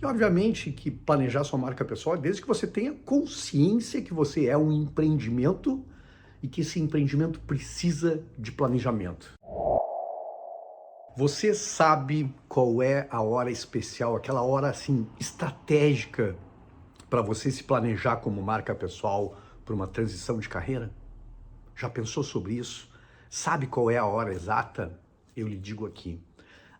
E obviamente que planejar sua marca pessoal é desde que você tenha consciência que você é um empreendimento e que esse empreendimento precisa de planejamento. Você sabe qual é a hora especial, aquela hora assim estratégica para você se planejar como marca pessoal para uma transição de carreira? Já pensou sobre isso? Sabe qual é a hora exata? Eu lhe digo aqui.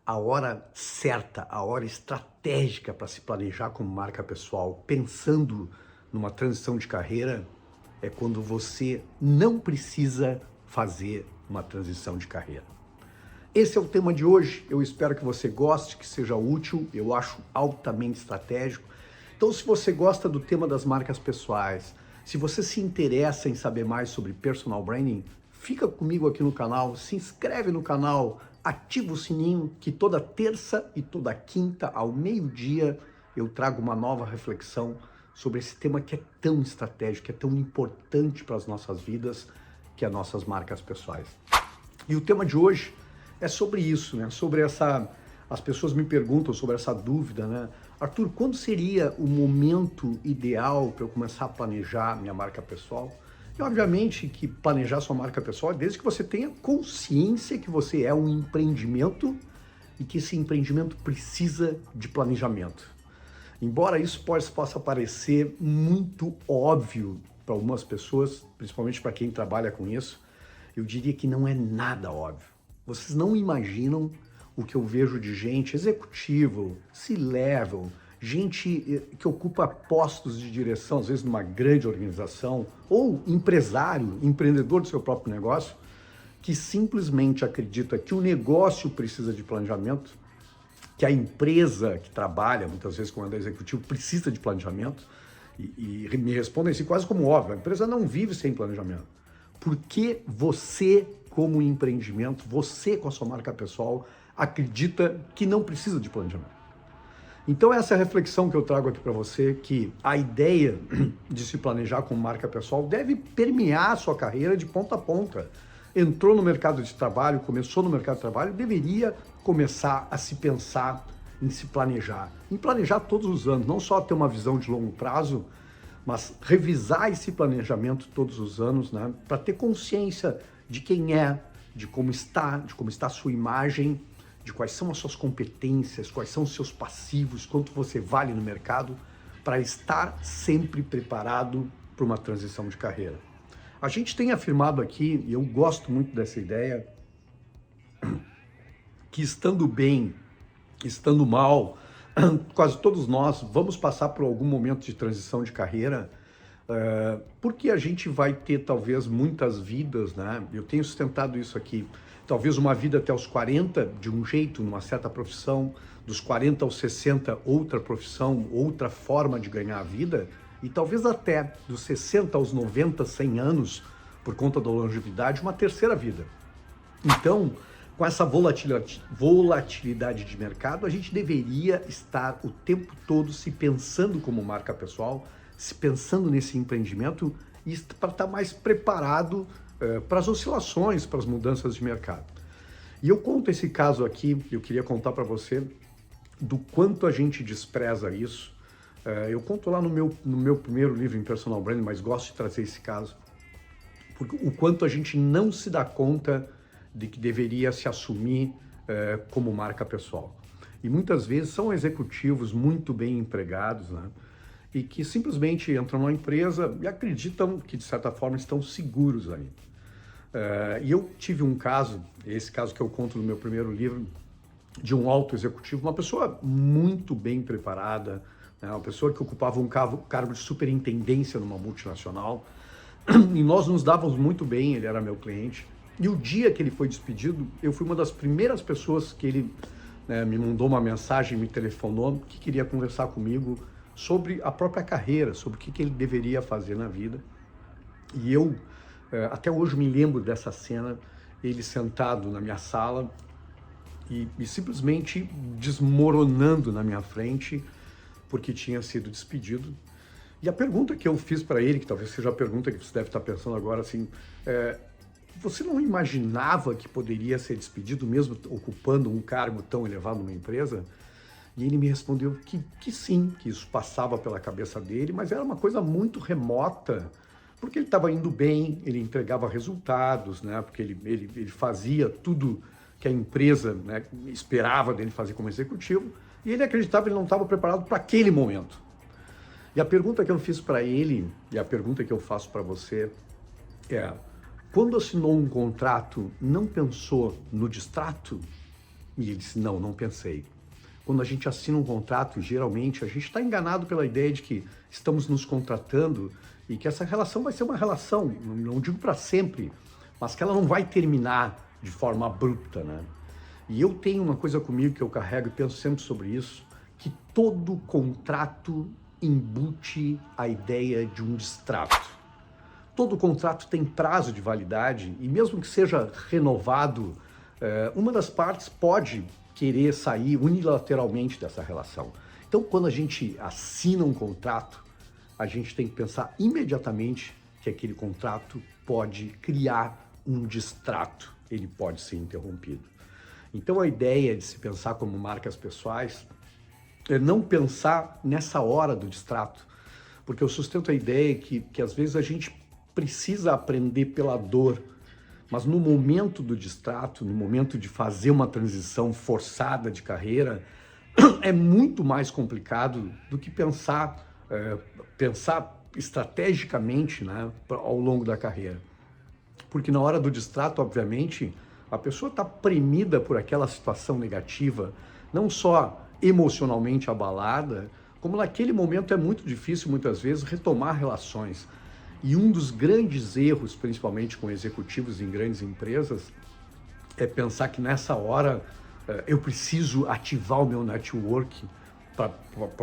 A hora certa, a hora estratégica para se planejar como marca pessoal, pensando numa transição de carreira, é quando você não precisa fazer uma transição de carreira. Esse é o tema de hoje. Eu espero que você goste, que seja útil. Eu acho altamente estratégico. Então, se você gosta do tema das marcas pessoais, se você se interessa em saber mais sobre personal branding, fica comigo aqui no canal, se inscreve no canal, ativa o sininho, que toda terça e toda quinta, ao meio-dia, eu trago uma nova reflexão sobre esse tema que é tão estratégico, que é tão importante para as nossas vidas, que é nossas marcas pessoais. E o tema de hoje é sobre isso, né? Sobre essa... As pessoas me perguntam sobre essa dúvida, né? Arthur, quando seria o momento ideal para eu começar a planejar minha marca pessoal? E obviamente que planejar sua marca pessoal é desde que você tenha consciência que você é um empreendimento e que esse empreendimento precisa de planejamento. Embora isso possa parecer muito óbvio para algumas pessoas, principalmente para quem trabalha com isso, eu diria que não é nada óbvio. Vocês não imaginam o que eu vejo de gente executivo, C-level, gente que ocupa postos de direção, às vezes numa grande organização, ou empresário, empreendedor do seu próprio negócio, que simplesmente acredita que o negócio precisa de planejamento, que a empresa que trabalha, muitas vezes como executivo, precisa de planejamento, e me respondem assim quase como óbvio, a empresa não vive sem planejamento. Porque você, como empreendimento, você com a sua marca pessoal, acredita que não precisa de planejamento. Então essa é a reflexão que eu trago aqui para você, que a ideia de se planejar como marca pessoal deve permear a sua carreira de ponta a ponta. Entrou no mercado de trabalho, começou no mercado de trabalho, deveria começar a se pensar em se planejar. Em planejar todos os anos, não só ter uma visão de longo prazo, mas revisar esse planejamento todos os anos, né, para ter consciência de quem é, de como está a sua imagem, de quais são as suas competências, quais são os seus passivos, quanto você vale no mercado, para estar sempre preparado para uma transição de carreira. A gente tem afirmado aqui, e eu gosto muito dessa ideia, que estando bem, estando mal, quase todos nós vamos passar por algum momento de transição de carreira, porque a gente vai ter talvez muitas vidas, né? Eu tenho sustentado isso aqui. Talvez uma vida até os 40 de um jeito, numa certa profissão, dos 40 aos 60 outra profissão, outra forma de ganhar a vida, e talvez até dos 60 aos 90, 100 anos, por conta da longevidade, uma terceira vida. Então, com essa volatilidade de mercado, a gente deveria estar o tempo todo se pensando como marca pessoal, se pensando nesse empreendimento e para estar mais preparado para as oscilações, para as mudanças de mercado. E eu conto esse caso aqui, eu queria contar para você do quanto a gente despreza isso. Eu conto lá no meu primeiro livro em Personal Branding, mas gosto de trazer esse caso, porque o quanto a gente não se dá conta de que deveria se assumir como marca pessoal. E muitas vezes são executivos muito bem empregados, né? E que simplesmente entram numa empresa e acreditam que, de certa forma, estão seguros ali. E eu tive um caso, esse caso que eu conto no meu primeiro livro, de um alto executivo, uma pessoa muito bem preparada, né, uma pessoa que ocupava um cargo de superintendência numa multinacional, e nós nos dávamos muito bem, ele era meu cliente, e o dia que ele foi despedido, eu fui uma das primeiras pessoas que ele me mandou uma mensagem, me telefonou, que queria conversar comigo sobre a própria carreira, sobre o que ele deveria fazer na vida. E eu, até hoje me lembro dessa cena, ele sentado na minha sala e simplesmente desmoronando na minha frente, porque tinha sido despedido. E a pergunta que eu fiz para ele, que talvez seja a pergunta que você deve estar pensando agora, assim, você não imaginava que poderia ser despedido mesmo ocupando um cargo tão elevado numa empresa? E ele me respondeu que sim, que isso passava pela cabeça dele, mas era uma coisa muito remota, porque ele estava indo bem, ele entregava resultados, né? Porque ele fazia tudo que a empresa, né, esperava dele fazer como executivo, e ele acreditava que ele não estava preparado para aquele momento. E a pergunta que eu fiz para ele, e a pergunta que eu faço para você é: quando assinou um contrato, não pensou no distrato? E ele disse: não pensei. Quando a gente assina um contrato, geralmente a gente está enganado pela ideia de que estamos nos contratando e que essa relação vai ser uma relação, não digo para sempre, mas que ela não vai terminar de forma abrupta, né? E eu tenho uma coisa comigo que eu carrego e penso sempre sobre isso, que todo contrato embute a ideia de um distrato. Todo contrato tem prazo de validade e mesmo que seja renovado, uma das partes pode querer sair unilateralmente dessa relação. Então, quando a gente assina um contrato, a gente tem que pensar imediatamente que aquele contrato pode criar um distrato, ele pode ser interrompido. Então, a ideia de se pensar como marcas pessoais é não pensar nessa hora do distrato, porque eu sustento a ideia que às vezes a gente precisa aprender pela dor, mas no momento do distrato, no momento de fazer uma transição forçada de carreira, é muito mais complicado do que pensar estrategicamente, né, ao longo da carreira. Porque na hora do distrato, obviamente, a pessoa está premida por aquela situação negativa, não só emocionalmente abalada, como naquele momento é muito difícil, muitas vezes, retomar relações. E um dos grandes erros, principalmente com executivos em grandes empresas, é pensar que nessa hora eu preciso ativar o meu network para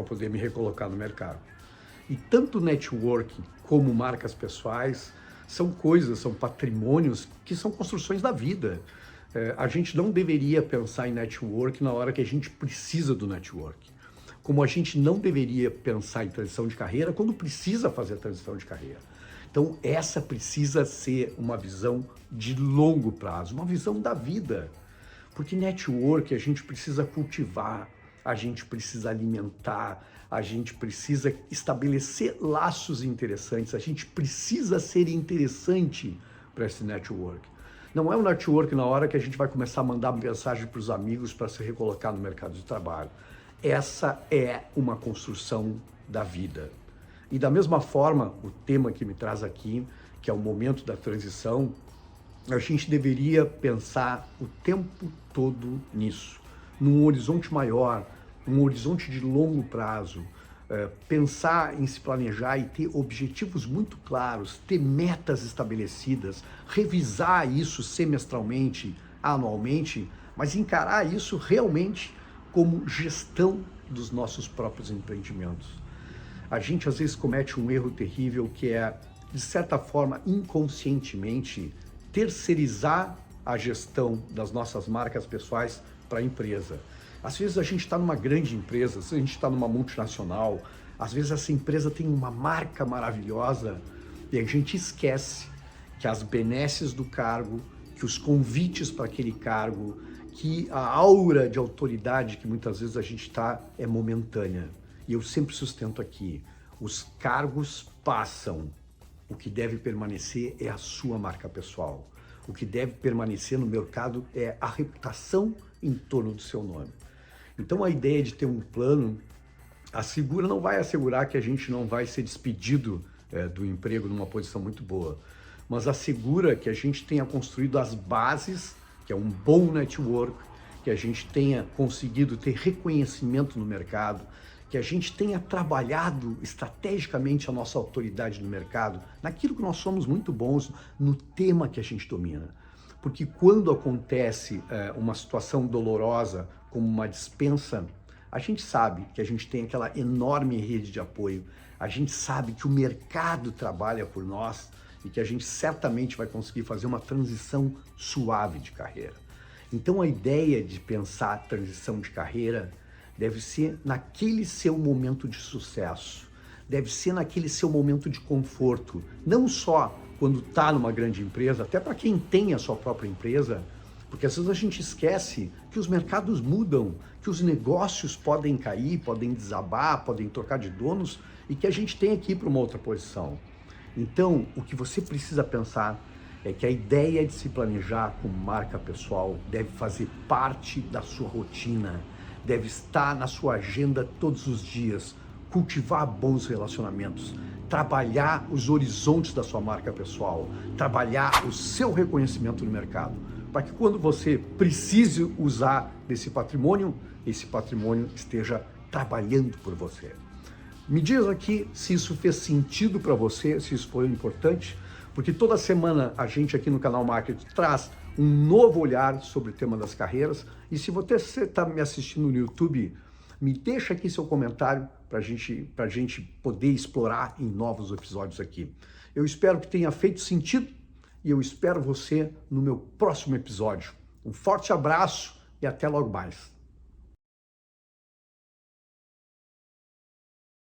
poder me recolocar no mercado. E tanto network como marcas pessoais são coisas, são patrimônios que são construções da vida. A gente não deveria pensar em network na hora que a gente precisa do network. Como a gente não deveria pensar em transição de carreira quando precisa fazer a transição de carreira. Então, essa precisa ser uma visão de longo prazo, uma visão da vida. Porque network a gente precisa cultivar, a gente precisa alimentar, a gente precisa estabelecer laços interessantes, a gente precisa ser interessante para esse network. Não é um network na hora que a gente vai começar a mandar mensagem para os amigos para se recolocar no mercado de trabalho. Essa é uma construção da vida. E da mesma forma, o tema que me traz aqui, que é o momento da transição, a gente deveria pensar o tempo todo nisso, num horizonte maior, um horizonte de longo prazo, pensar em se planejar e ter objetivos muito claros, ter metas estabelecidas, revisar isso semestralmente, anualmente, mas encarar isso realmente como gestão dos nossos próprios empreendimentos. A gente às vezes comete um erro terrível que é, de certa forma, inconscientemente, terceirizar a gestão das nossas marcas pessoais para a empresa. Às vezes a gente está numa grande empresa, às vezes a gente está numa multinacional, às vezes essa empresa tem uma marca maravilhosa e a gente esquece que as benesses do cargo, que os convites para aquele cargo, que a aura de autoridade que muitas vezes a gente está é momentânea. E eu sempre sustento aqui, os cargos passam, o que deve permanecer é a sua marca pessoal. O que deve permanecer no mercado é a reputação em torno do seu nome. Então a ideia de ter um plano, não vai assegurar que a gente não vai ser despedido do emprego numa posição muito boa, mas assegura que a gente tenha construído as bases, que é um bom network, que a gente tenha conseguido ter reconhecimento no mercado, que a gente tenha trabalhado estrategicamente a nossa autoridade no mercado, naquilo que nós somos muito bons, no tema que a gente domina. Porque quando acontece uma situação dolorosa, como uma dispensa, a gente sabe que a gente tem aquela enorme rede de apoio, a gente sabe que o mercado trabalha por nós e que a gente certamente vai conseguir fazer uma transição suave de carreira. Então a ideia de pensar a transição de carreira deve ser naquele seu momento de sucesso, deve ser naquele seu momento de conforto, não só quando está numa grande empresa, até para quem tem a sua própria empresa, Porque às vezes a gente esquece que os mercados mudam, que os negócios podem cair, podem desabar, podem trocar de donos e que a gente tem aqui para uma outra posição. Então, o que você precisa pensar é que a ideia de se planejar como marca pessoal deve fazer parte da sua rotina, deve estar na sua agenda todos os dias, cultivar bons relacionamentos, trabalhar os horizontes da sua marca pessoal, trabalhar o seu reconhecimento no mercado, para que quando você precise usar desse patrimônio, esse patrimônio esteja trabalhando por você. Me diz aqui se isso fez sentido para você, se isso foi importante, porque toda semana a gente aqui no canal Marketing traz um novo olhar sobre o tema das carreiras. E se você está me assistindo no YouTube, me deixa aqui seu comentário para a gente poder explorar em novos episódios aqui. Eu espero que tenha feito sentido e eu espero você no meu próximo episódio. Um forte abraço e até logo mais.